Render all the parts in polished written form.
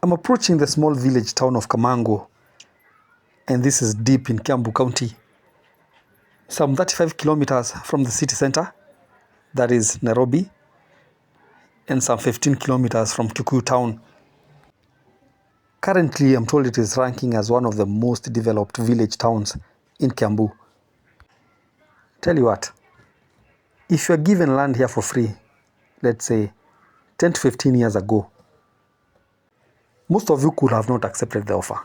I'm approaching the small village town of Kamango, and this is deep in Kiambu County, some 35 kilometers from the city center, that is Nairobi, and some 15 kilometers from Kikuyu town. Currently, I'm told it is ranking as one of the most developed village towns in Kiambu. Tell you what, if you're given land here for free, let's say 10 to 15 years ago, most of you could have not accepted the offer.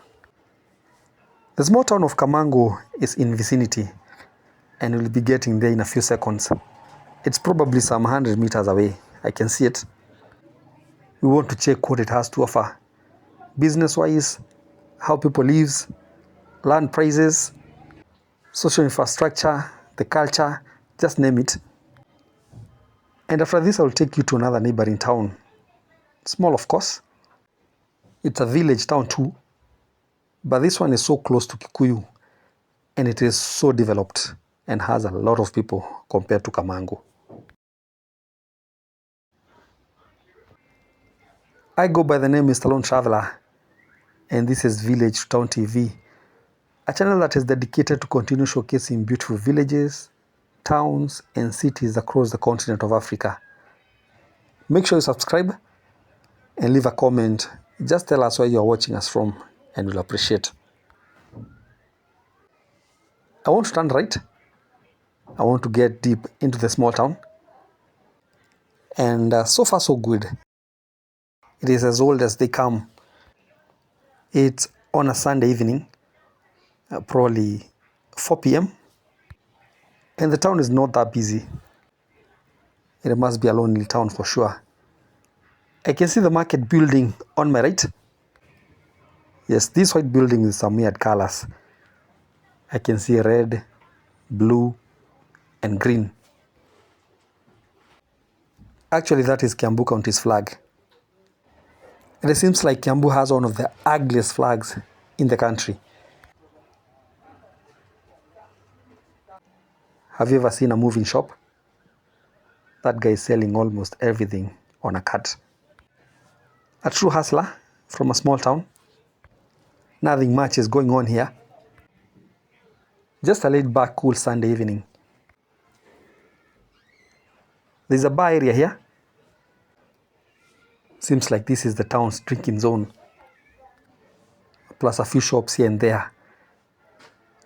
The small town of Kamango is in vicinity, and we'll be getting there in a few seconds. It's probably some 100 meters away. I can see it. We want to check what it has to offer. Business-wise, how people live, land prices, social infrastructure, the culture, just name it. And after this, I'll take you to another neighboring town. Small, of course. It's a village town too, but this one is so close to Kikuyu, and it is so developed and has a lot of people compared to Kamango. I go by the name Mr. Lone Traveler, and this is Village to Town TV, a channel that is dedicated to continue showcasing beautiful villages, towns, and cities across the continent of Africa. Make sure you subscribe and leave a comment. Just tell us where you are watching us from, and we'll appreciate. I want to turn right. I want to get deep into the small town. And so far so good. It is as old as they come. It's on a Sunday evening, probably 4 p.m. And the town is not that busy. It must be a lonely town for sure. I can see the market building on my right. Yes, this white building with some weird colors. I can see red, blue, and green. Actually, that is Kiambu County's flag. And it seems like Kiambu has one of the ugliest flags in the country. Have you ever seen a moving shop? That guy is selling almost everything on a cart. A true hustler from a small town. Nothing much is going on here. Just a laid-back, cool Sunday evening. There's a bar area here. Seems like this is the town's drinking zone. Plus a few shops here and there.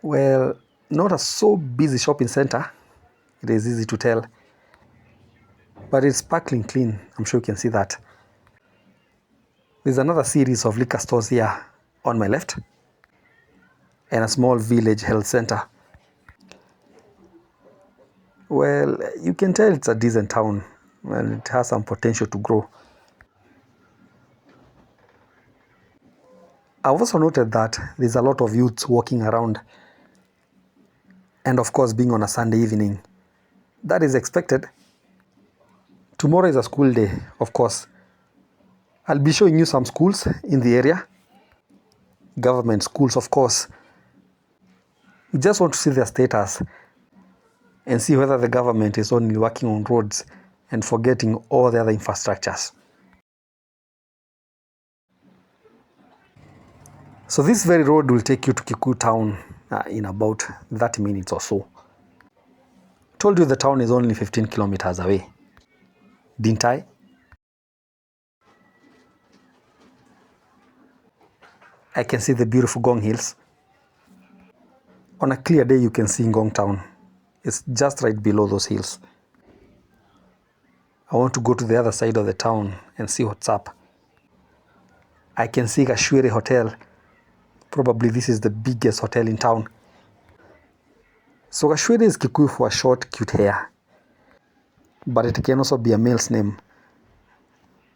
Well, not a so busy shopping center. It is easy to tell. But it's sparkling clean. I'm sure you can see that. There's another series of liquor stores here on my left. And a small village health center. Well, you can tell it's a decent town. Well, it has some potential to grow. I've also noted that there's a lot of youths walking around. And of course, being on a Sunday evening, that is expected. Tomorrow is a school day, of course. I'll be showing you some schools in the area. Government schools, of course. We just want to see their status and see whether the government is only working on roads and forgetting all the other infrastructures. So this very road will take you to Kikuyu town in about 30 minutes or so. Told you the town is only 15 kilometers away. Didn't I? I can see the beautiful Gong Hills. On a clear day, you can see Ngong town. It's just right below those hills. I want to go to the other side of the town and see what's up. I can see Gashwere Hotel. Probably this is the biggest hotel in town. So Gashwere is Kikuyu for short, cute hair. But it can also be a male's name.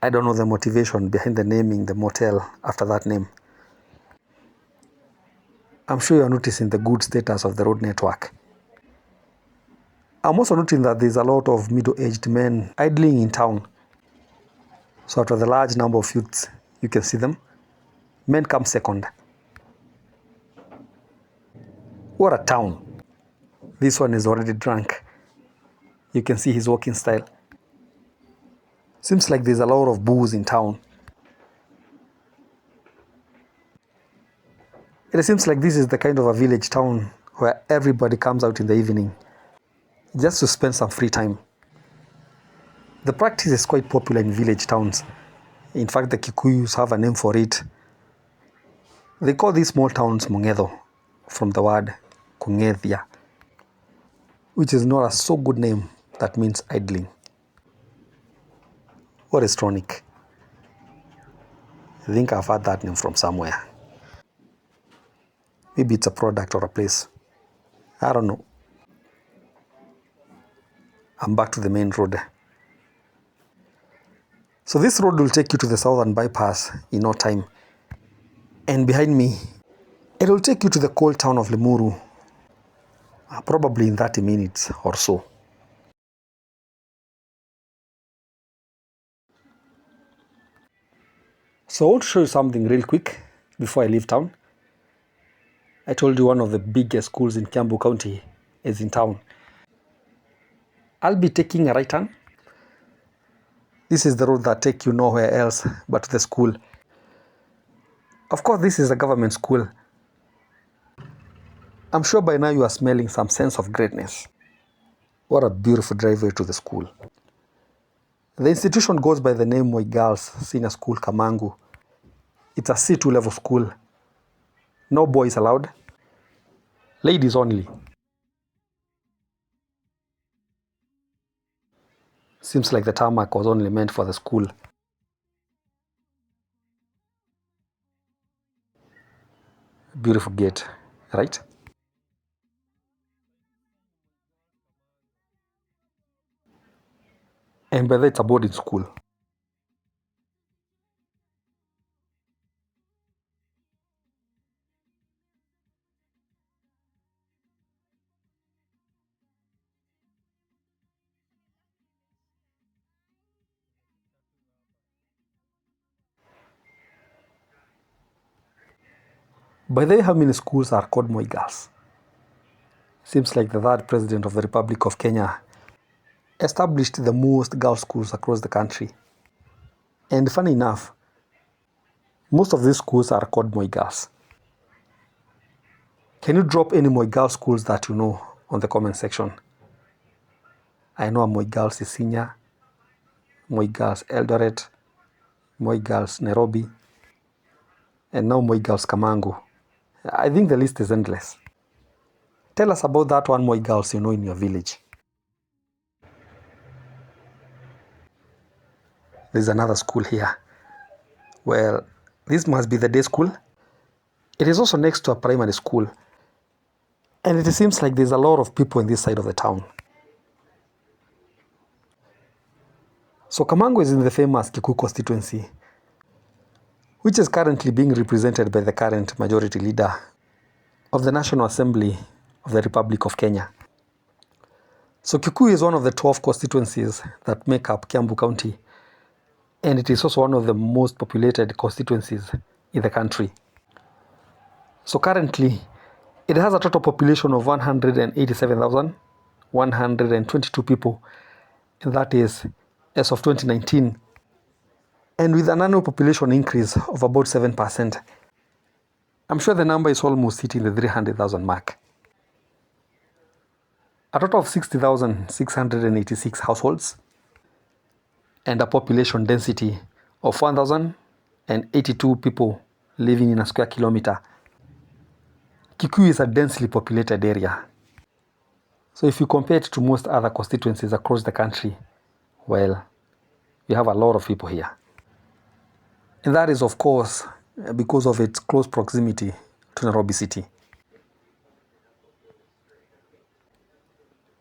I don't know the motivation behind the naming the motel after that name. I'm sure you're noticing the good status of the road network. I'm also noticing that there's a lot of middle-aged men idling in town. So after the large number of youths, you can see them. Men come second. What a town. This one is already drunk. You can see his walking style. Seems like there's a lot of booze in town. It seems like this is the kind of a village town where everybody comes out in the evening just to spend some free time. The practice is quite popular in village towns. In fact, the Kikuyus have a name for it. They call these small towns Mongedo, from the word Kungethia, which is not a so good name that means idling. Or estronic. I think I've heard that name from somewhere. Maybe it's a product or a place. I don't know. I'm back to the main road. So this road will take you to the southern bypass in no time. And behind me, it will take you to the coal town of Limuru, probably in 30 minutes or so. So I want to show you something real quick before I leave town. I told you one of the biggest schools in Kiambu County is in town. I'll be taking a right turn. This is the road that takes you nowhere else but to the school. Of course, this is a government school. I'm sure by now you are smelling some sense of greatness. What a beautiful driveway to the school. The institution goes by the name Moi Girls Senior School Kamangu. It's a C2 level school. No boys allowed. Ladies only. Seems like the tarmac was only meant for the school. Beautiful gate, right? And by the way, it's a boarding school. By the way, how many schools are called Moi Girls? Seems like the third president of the Republic of Kenya established the most girls' schools across the country. And funny enough, most of these schools are called Moi Girls. Can you drop any Moi Girls schools that you know on the comment section? I know a Moi Girls is Isinya, Moi Girls Eldoret, Moi Girls Nairobi, and now Moi Girls Kamango. I think the list is endless. Tell us about that one Moi Girls you know in your village. There's another school here. Well, this must be the day school. It is also next to a primary school. And it seems like there's a lot of people in this side of the town. So Kamango is in the famous Kikuyu Constituency, which is currently being represented by the current majority leader of the National Assembly of the Republic of Kenya. So Kikuyu is one of the 12 constituencies that make up Kiambu County, and it is also one of the most populated constituencies in the country. So currently, it has a total population of 187,122 people, and that is as of 2019, and with an annual population increase of about 7%. I'm sure the number is almost hitting the 300,000 mark. A total of 60,686 households and a population density of 1,082 people living in a square kilometer. Kikuyu is a densely populated area. So if you compare it to most other constituencies across the country, well, we have a lot of people here. And that is, of course, because of its close proximity to Nairobi city.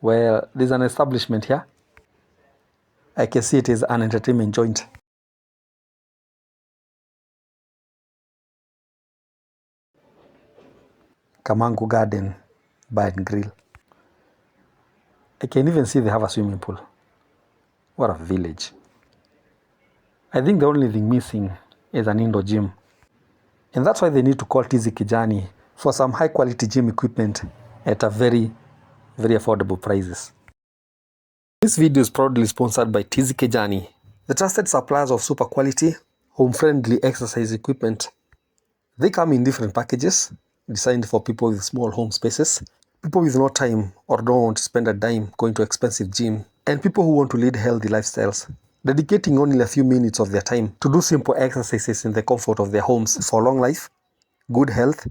Well, there's an establishment here. I can see it is an entertainment joint. Kamango Garden Bar and Grill. I can even see they have a swimming pool. What a village. I think the only thing missing is an indoor gym. And that's why they need to call TZ Kijani for some high quality gym equipment at a very, very affordable prices. This video is proudly sponsored by TZ Kijani, the trusted suppliers of super quality, home friendly exercise equipment. They come in different packages designed for people with small home spaces, people with no time or don't want to spend a dime going to expensive gym, and people who want to lead healthy lifestyles, dedicating only a few minutes of their time to do simple exercises in the comfort of their homes for long life, good health,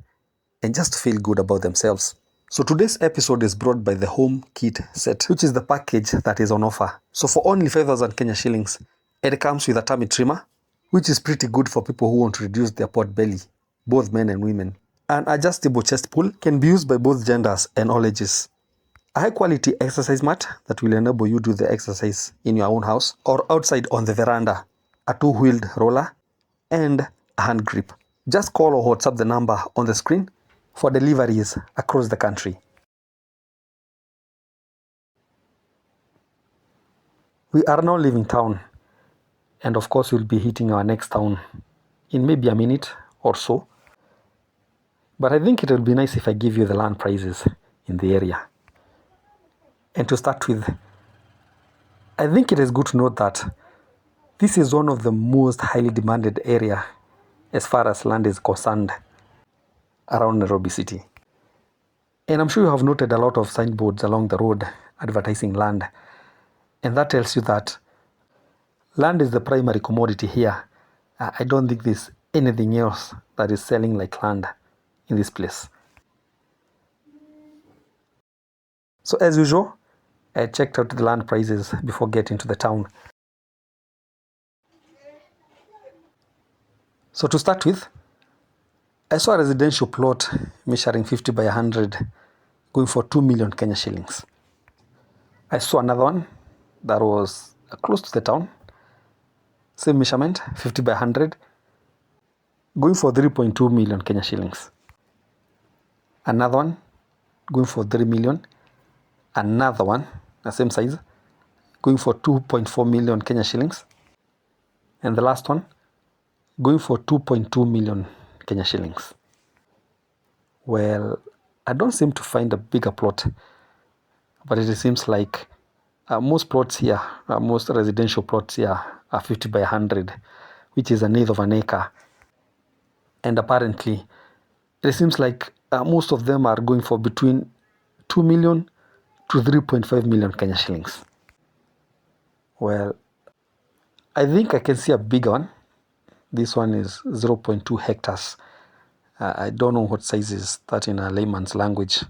and just feel good about themselves. So today's episode is brought by the Home Kit Set, which is the package that is on offer. So for only 5,000 Kenya shillings, it comes with a tummy trimmer, which is pretty good for people who want to reduce their pot belly, both men and women. An adjustable chest pull can be used by both genders and all ages. A high quality exercise mat that will enable you to do the exercise in your own house or outside on the veranda. A two-wheeled roller and a hand grip. Just call or WhatsApp the number on the screen for deliveries across the country. We are now leaving town, and of course we'll be hitting our next town in maybe a minute or so. But I think it will be nice if I give you the land prices in the area. And to start with, I think it is good to note that this is one of the most highly demanded area as far as land is concerned around Nairobi city. And I'm sure you have noted a lot of signboards along the road advertising land. And that tells you that land is the primary commodity here. I don't think there's anything else that is selling like land in this place. So as usual, I checked out the land prices before getting to the town. So to start with, I saw a residential plot measuring 50 by 100 going for 2 million Kenya shillings. I saw another one that was close to the town, same measurement, 50 by 100, going for 3.2 million Kenya shillings. Another one going for 3 million. Another one, the same size, going for 2.4 million Kenya shillings. And the last one, going for 2.2 million Kenya shillings. Well, I don't seem to find a bigger plot, but it seems like most plots here, most residential plots here are 50 by 100, which is an eighth of an acre. And apparently, it seems like most of them are going for between 2 million to 3.5 million Kenya shillings. Well, I think I can see a bigger one. This one is 0.2 hectares. I don't know what size is that in a layman's language,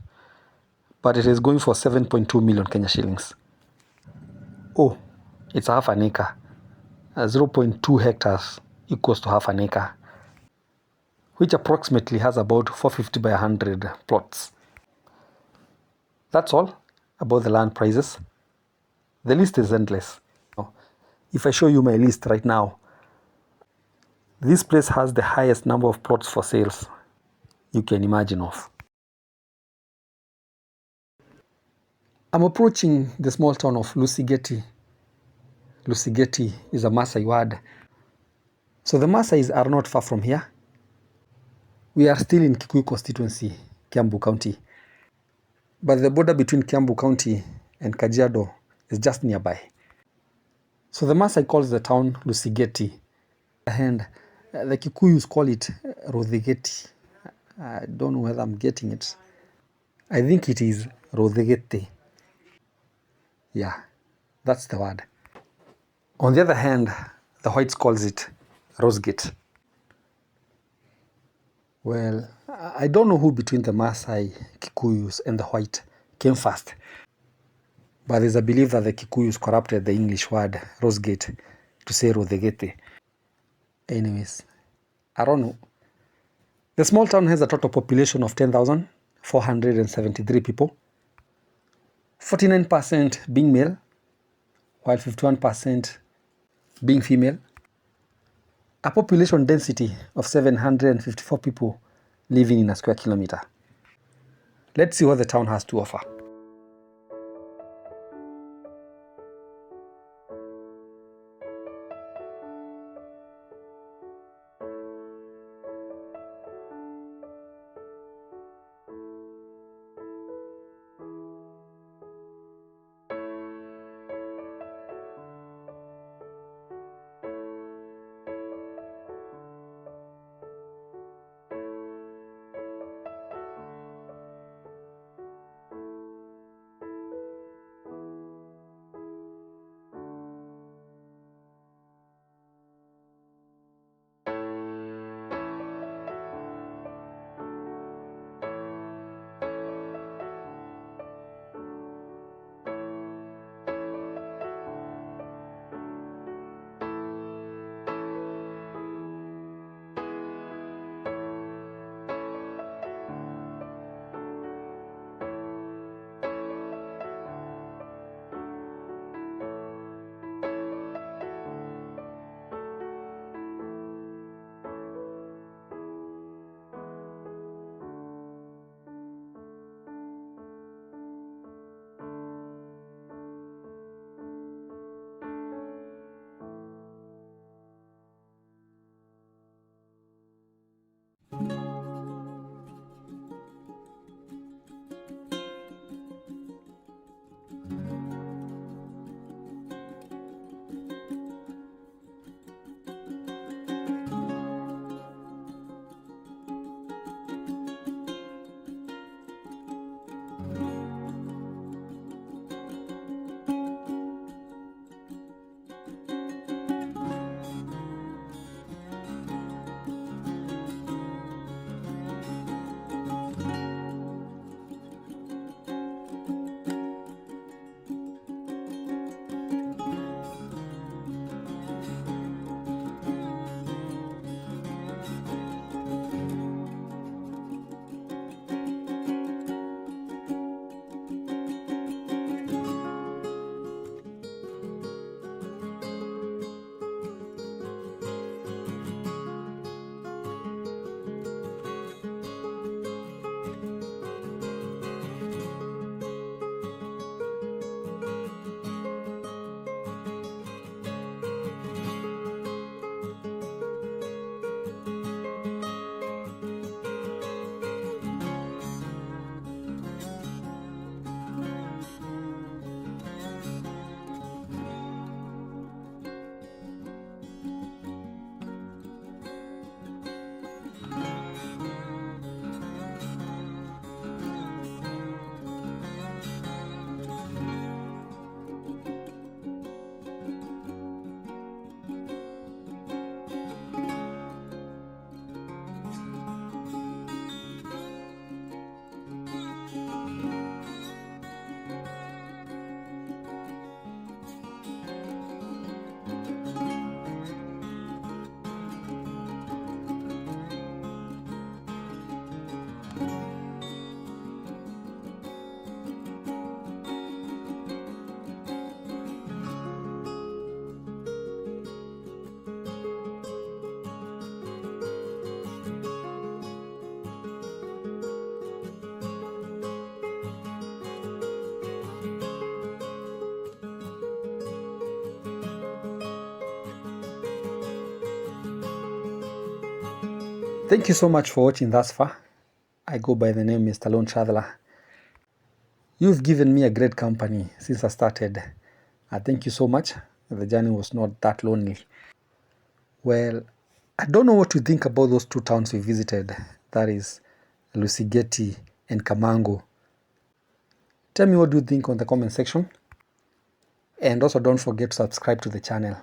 but it is going for 7.2 million Kenya shillings. Oh, it's half an acre. 0.2 hectares equals to half an acre, which approximately has about 450 by 100 plots. That's all about the land prices. The list is endless. If I show you my list right now, this place has the highest number of plots for sales you can imagine of. I'm approaching the small town of Lussigetti. Lussigetti is a Maasai word. So the Maasais are not far from here. We are still in Kikuyu Constituency, Kiambu County. But the border between Kiambu County and Kajiado is just nearby. So the Maasai calls the town Lussigetti. And the Kikuyus call it Rodhigeti. I don't know whether I'm getting it. I think it is Rodhigeti. Yeah, that's the word. On the other hand, the whites calls it Rosegate. Well, I don't know who between the Maasai, Kikuyus and the white came first. But there's a belief that the Kikuyus corrupted the English word Rosegate to say Rodhigeti. Anyways, I don't know. The small town has a total population of 10,473 people. 49% being male, while 51% being female. A population density of 754 people living in a square kilometer. Let's see what the town has to offer. Thank you so much for watching thus far. I go by the name Mr. Lone Traveler. You've given me a great company since I started. Thank you so much. The journey was not that lonely. Well, I don't know what you think about those two towns we visited. That is Lussigetti and Kamango. Tell me what you think on the comment section. And also don't forget to subscribe to the channel.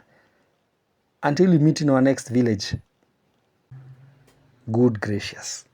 Until we meet in our next village. Good gracious.